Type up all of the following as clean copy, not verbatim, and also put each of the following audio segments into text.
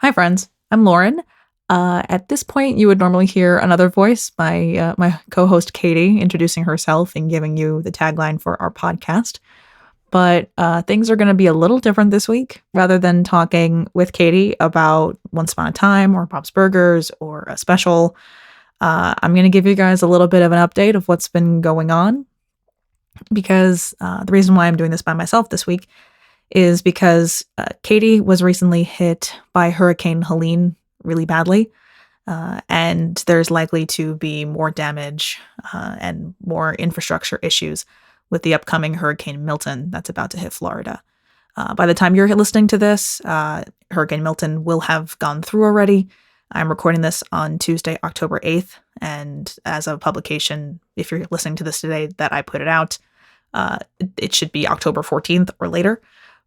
Hi, friends. I'm Lauren. At this point, you would normally hear another voice, my co-host Katie, introducing herself and giving you the tagline for our podcast. But things are going to be a little different this week. Rather than talking with Katie about Once Upon a Time or Bob's Burgers or a special, I'm going to give you guys a little bit of an update of what's been going on. Because the reason why I'm doing this by myself this week is because Katie was recently hit by Hurricane Helene really badly. And there's likely to be more damage and more infrastructure issues with the upcoming Hurricane Milton that's about to hit Florida. By the time you're listening to this, Hurricane Milton will have gone through already. I'm recording this on Tuesday, October 8th. And as of publication, if you're listening to this today, that I put it out, it should be October 14th or later.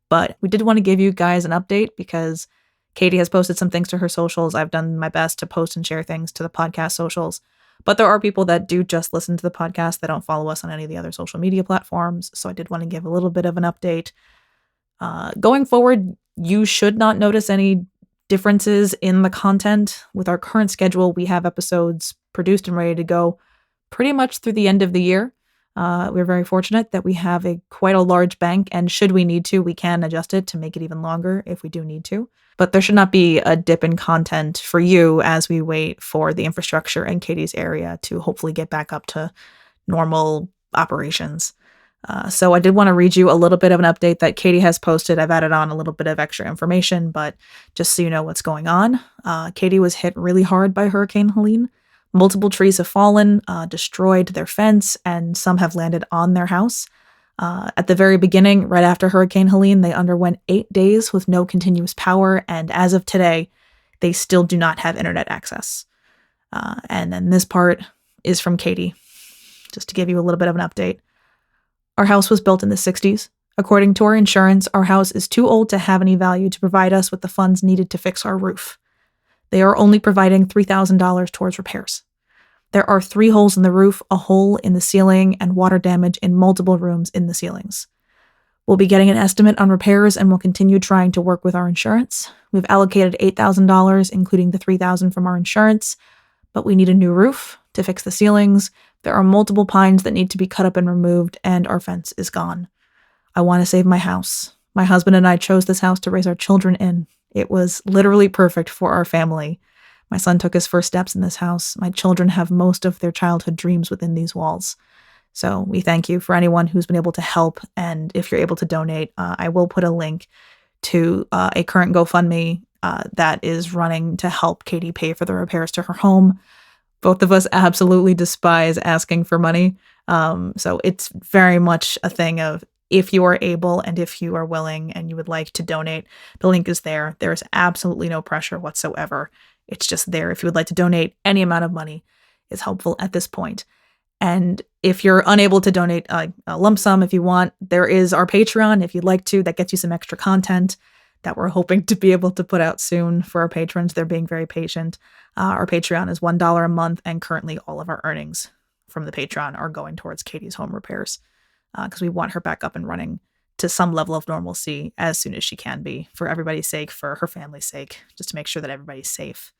But we did want to give you guys an update because Katie has posted some things to her socials. I've done my best to post and share things to the podcast socials. But there are people that do just listen to the podcast that don't follow us on any of the other social media platforms. So I did want to give a little bit of an update. Going forward, you should not notice any differences in the content. With our current schedule, we have episodes produced and ready to go pretty much through the end of the year. We're very fortunate that we have quite a large bank, and should we need to, we can adjust it to make it even longer if we do need to. But there should not be a dip in content for you as we wait for the infrastructure in Katie's area to hopefully get back up to normal operations. So I did want to read you a little bit of an update that Katie has posted. I've added on a little bit of extra information, but just so you know what's going on, Katie was hit really hard by Hurricane Helene. Multiple trees have fallen, destroyed their fence, and some have landed on their house. At the very beginning, right after Hurricane Helene, they underwent 8 days with no continuous power, and as of today, they still do not have internet access. And then this part is from Katie, just to give you a little bit of an update. Our house was built in the 60s. According to our insurance, our house is too old to have any value to provide us with the funds needed to fix our roof. They are only providing $3,000 towards repairs. There are 3 holes in the roof, a hole in the ceiling, and water damage in multiple rooms in the ceilings. We'll be getting an estimate on repairs and we'll continue trying to work with our insurance. We've allocated $8,000, including the $3,000 from our insurance, but we need a new roof to fix the ceilings. There are multiple pines that need to be cut up and removed, and our fence is gone. I want to save my house. My husband and I chose this house to raise our children in. It was literally perfect for our family. My son took his first steps in this house. My children have most of their childhood dreams within these walls. So we thank you for anyone who's been able to help. And if you're able to donate, I will put a link to a current GoFundMe that is running to help Katie pay for the repairs to her home. Both of us absolutely despise asking for money. So it's very much a thing of, if you are able and if you are willing and you would like to donate, the link is there. There is absolutely no pressure whatsoever. It's just there. If you would like to donate, any amount of money is helpful at this point. And if you're unable to donate a lump sum, if you want, there is our Patreon, if you'd like to, that gets you some extra content that we're hoping to be able to put out soon for our patrons. They're being very patient. Our Patreon is $1 a month, and currently all of our earnings from the Patreon are going towards Katie's home repairs. Because we want her back up and running to some level of normalcy as soon as she can be, for everybody's sake, for her family's sake, just to make sure that everybody's safe.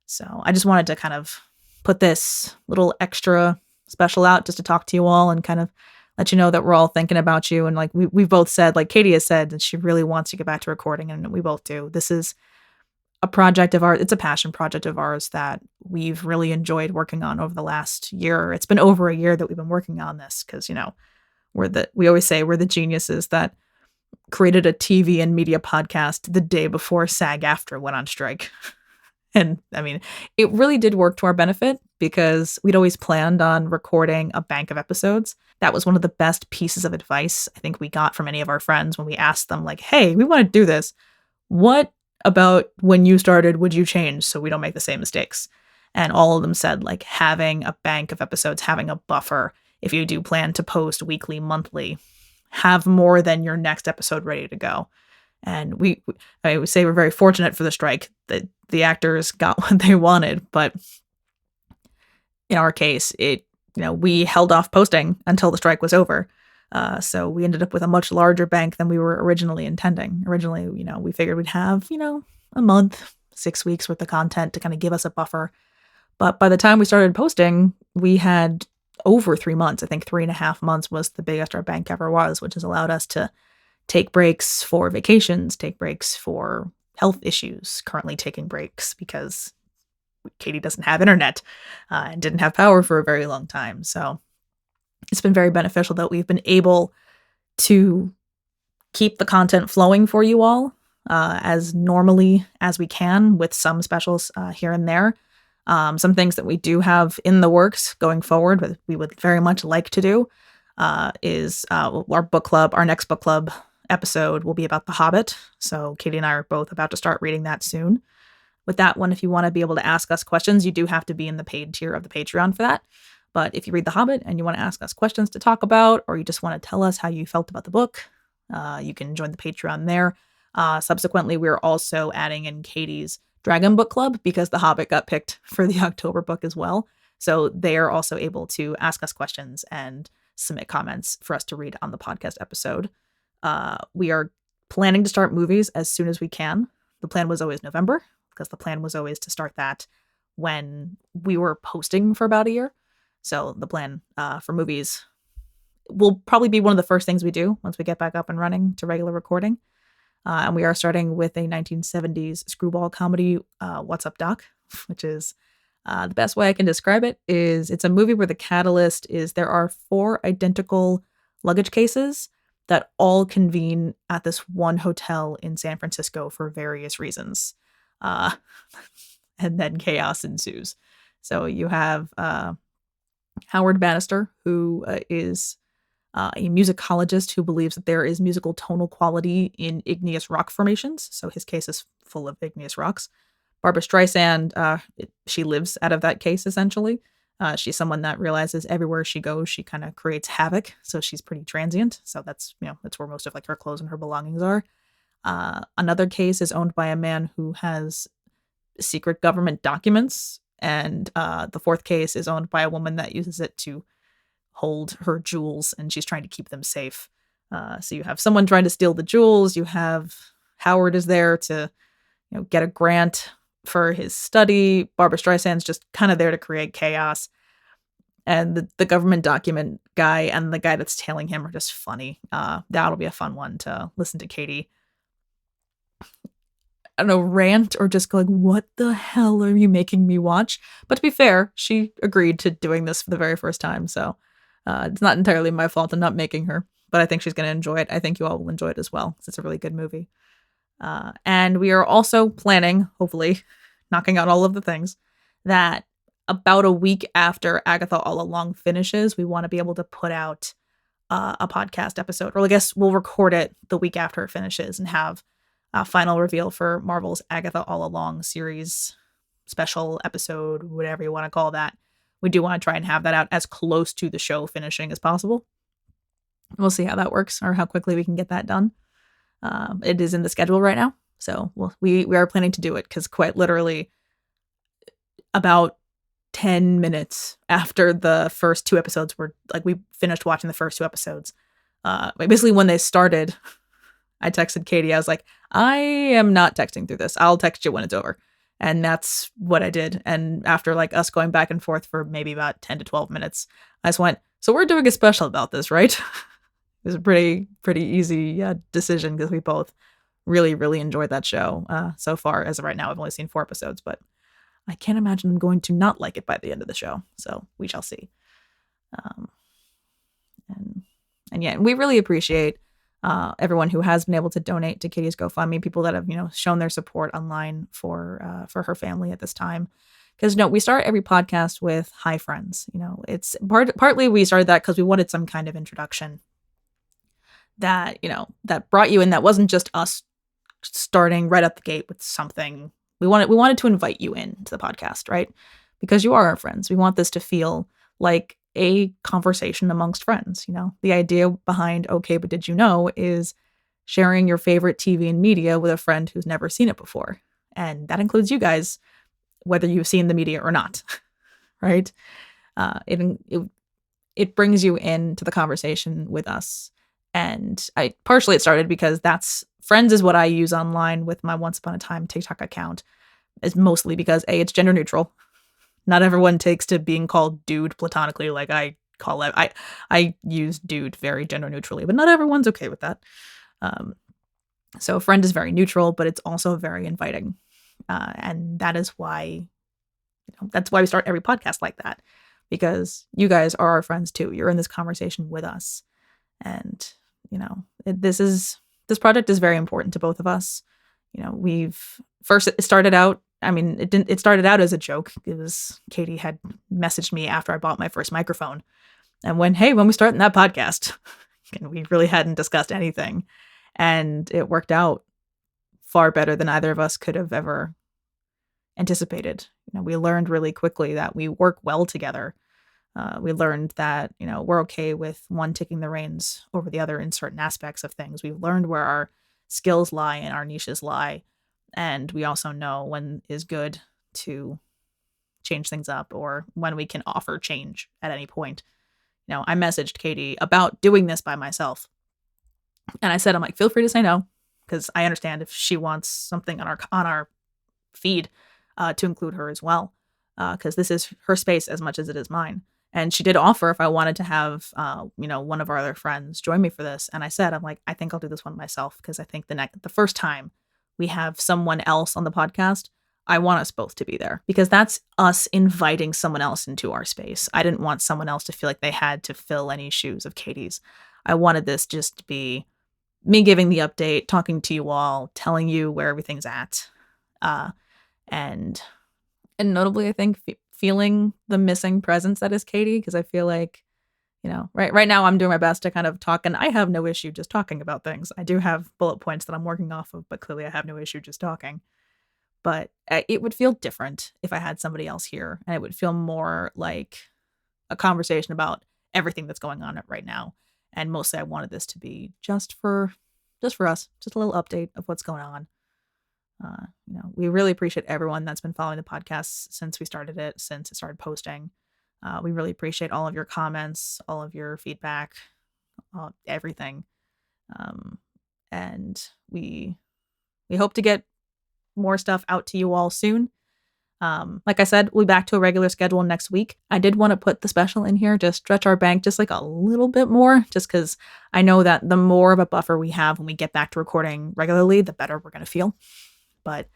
So I just wanted to kind of put this little extra special out just to talk to you all and kind of let you know that we're all thinking about you. And like we've both said, like Katie has said, that she really wants to get back to recording, and we both do. This is a project of ours. It's a passion project of ours that we've really enjoyed working on over the last year. It's been over a year that we've been working on this because, we always say we're the geniuses that created a TV and media podcast the day before SAG-AFTRA went on strike. And I mean, it really did work to our benefit because we'd always planned on recording a bank of episodes. That was one of the best pieces of advice I think we got from any of our friends when we asked them, like, hey, we want to do this. What about when you started would you change so we don't make the same mistakes? And all of them said, like, having a bank of episodes, having a buffer, if you do plan to post weekly, monthly, have more than your next episode ready to go. And I would say we're very fortunate for the strike that the actors got what they wanted. But in our case, we held off posting until the strike was over. So we ended up with a much larger bank than we were originally intending. Originally, we figured we'd have, a month, 6 weeks worth of content to kind of give us a buffer. But by the time we started posting, we had over 3 months. I think 3.5 months was the biggest our bank ever was, which has allowed us to take breaks for vacations, take breaks for health issues, currently taking breaks because Katie doesn't have internet and didn't have power for a very long time. So it's been very beneficial that we've been able to keep the content flowing for you all as normally as we can, with some specials here and there. Some things that we do have in the works going forward, that we would very much like to do, is our book club. Our next book club episode will be about The Hobbit. So Katie and I are both about to start reading that soon. With that one, if you want to be able to ask us questions, you do have to be in the paid tier of the Patreon for that. But if you read The Hobbit and you want to ask us questions to talk about, or you just want to tell us how you felt about the book, you can join the Patreon there. Subsequently, we're also adding in Katie's Dragon Book Club because The Hobbit got picked for the October book as well. So they are also able to ask us questions and submit comments for us to read on the podcast episode. We are planning to start movies as soon as we can. The plan was always November, because the plan was always to start that when we were posting for about a year. So the plan for movies will probably be one of the first things we do once we get back up and running to regular recording. And we are starting with a 1970s screwball comedy, What's Up, Doc? Which is the best way I can describe it is it's a movie where the catalyst is there are 4 identical luggage cases that all convene at this one hotel in San Francisco for various reasons. And then chaos ensues. So you have Howard Bannister, who is a musicologist who believes that there is musical tonal quality in igneous rock formations. So his case is full of igneous rocks. Barbara Streisand, she lives out of that case, essentially. She's someone that realizes everywhere she goes, she kind of creates havoc. So she's pretty transient. So that's where most of like her clothes and her belongings are. Another case is owned by a man who has secret government documents. And the 4th case is owned by a woman that uses it to hold her jewels, and she's trying to keep them safe. So you have someone trying to steal the jewels. You have Howard is there to get a grant for his study. Barbara Streisand's just kind of there to create chaos. And the government document guy and the guy that's tailing him are just funny. That'll be a fun one to listen to Katie, I don't know, rant or just go like, what the hell are you making me watch? But to be fair, she agreed to doing this for the very first time. So it's not entirely my fault in not making her, but I think she's going to enjoy it. I think you all will enjoy it as well, because it's a really good movie. And we are also planning, hopefully, knocking out all of the things, that about a week after Agatha All Along finishes, we want to be able to put out a podcast episode. Or I guess we'll record it the week after it finishes and have a final reveal for Marvel's Agatha All Along series special episode, whatever you want to call that. We do want to try and have that out as close to the show finishing as possible. We'll see how that works or how quickly we can get that done. It is in the schedule right now. So we are planning to do it because quite literally about 10 minutes after the first 2 episodes were like, we finished watching the first 2 episodes. Basically when they started, I texted Katie. I was like, I am not texting through this. I'll text you when it's over. And that's what I did. And after like us going back and forth for maybe about 10 to 12 minutes, I just went, so we're doing a special about this, right? It was a pretty easy decision because we both really, really enjoyed that show so far. As of right now, I've only seen 4 episodes, but I can't imagine I'm going to not like it by the end of the show. So we shall see. And we really appreciate everyone who has been able to donate to Katie's GoFundMe, people that have, shown their support online for her family at this time. Because, we start every podcast with hi friends. It's partly we started that because we wanted some kind of introduction that, that brought you in. That wasn't just us starting right at the gate with something. We wanted to invite you in to the podcast, right? Because you are our friends. We want this to feel like a conversation amongst friends. The idea behind Okay, But Did You Know is sharing your favorite TV and media with a friend who's never seen it before. And that includes you guys, whether you've seen the media or not, right? It brings you into the conversation with us. And it started because Friends is what I use online with my Once Upon a Time TikTok account. is mostly because A, it's gender neutral. Not everyone takes to being called dude platonically like I call it. I use dude very gender neutrally, but not everyone's okay with that. So friend is very neutral, but it's also very inviting. And that is why, that's why we start every podcast like that, because you guys are our friends too. You're in this conversation with us. And, this project is very important to both of us. It started out, it started out as a joke. It was Katie had messaged me after I bought my first microphone and when we start that podcast, and we really hadn't discussed anything. And it worked out far better than either of us could have ever anticipated. We learned really quickly that we work well together. We learned that, we're okay with one taking the reins over the other in certain aspects of things. We've learned where our skills lie and our niches lie. And we also know when is good to change things up or when we can offer change at any point. I messaged Katie about doing this by myself. And I said, I'm like, feel free to say no, because I understand if she wants something on our feed to include her as well, because this is her space as much as it is mine. And she did offer if I wanted to have, one of our other friends join me for this. And I said, I'm like, I think I'll do this one myself, because I think the first time we have someone else on the podcast, I want us both to be there, because that's us inviting someone else into our space. I didn't want someone else to feel like they had to fill any shoes of Katie's. I wanted this just to be me giving the update, talking to you all, telling you where everything's at. And notably, I think feeling the missing presence that is Katie, because I feel like, right now I'm doing my best to kind of talk, and I have no issue just talking about things. I do have bullet points that I'm working off of, but clearly I have no issue just talking. But it would feel different if I had somebody else here, and it would feel more like a conversation about everything that's going on right now. And mostly I wanted this to be just for us, just a little update of what's going on. We really appreciate everyone that's been following the podcast since we started it, since it started posting. We really appreciate all of your comments, all of your feedback, everything. And we hope to get more stuff out to you all soon. Like I said, we'll be back to a regular schedule next week. I did want to put the special in here to stretch our bank just like a little bit more, just because I know that the more of a buffer we have when we get back to recording regularly, the better we're going to feel. But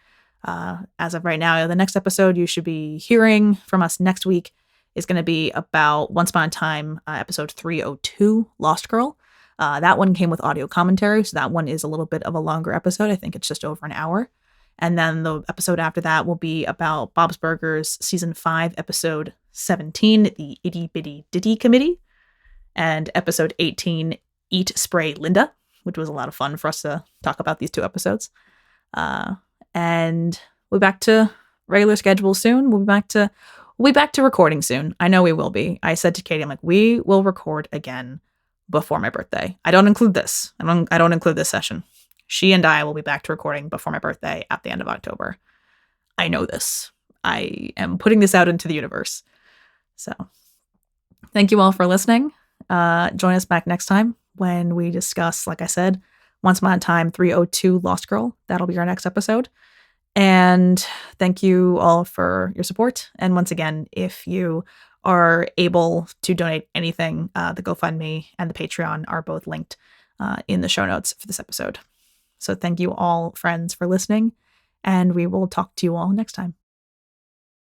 as of right now, the next episode you should be hearing from us next week is going to be about Once Upon a Time, episode 302, Lost Girl. That one came with audio commentary, so that one is a little bit of a longer episode. I think it's just over an hour. And then the episode after that will be about Bob's Burgers season 5, episode 17, the Itty Bitty Ditty Committee, and episode 18, Eat, Spray, Linda, which was a lot of fun for us to talk about these two episodes. And we'll be back to regular schedule soon. We'll be back to recording soon. I know we will be. I said to Katie, I'm like, we will record again before my birthday. I don't include this. I don't include this session. She and I will be back to recording before my birthday at the end of October. I know this. I am putting this out into the universe. So thank you all for listening. Join us back next time when we discuss, like I said, Once Upon a Time 302 Lost Girl. That'll be our next episode. And thank you all for your support. And once again, if you are able to donate anything, the GoFundMe and the Patreon are both linked in the show notes for this episode. So thank you all, friends, for listening, and we will talk to you all next time.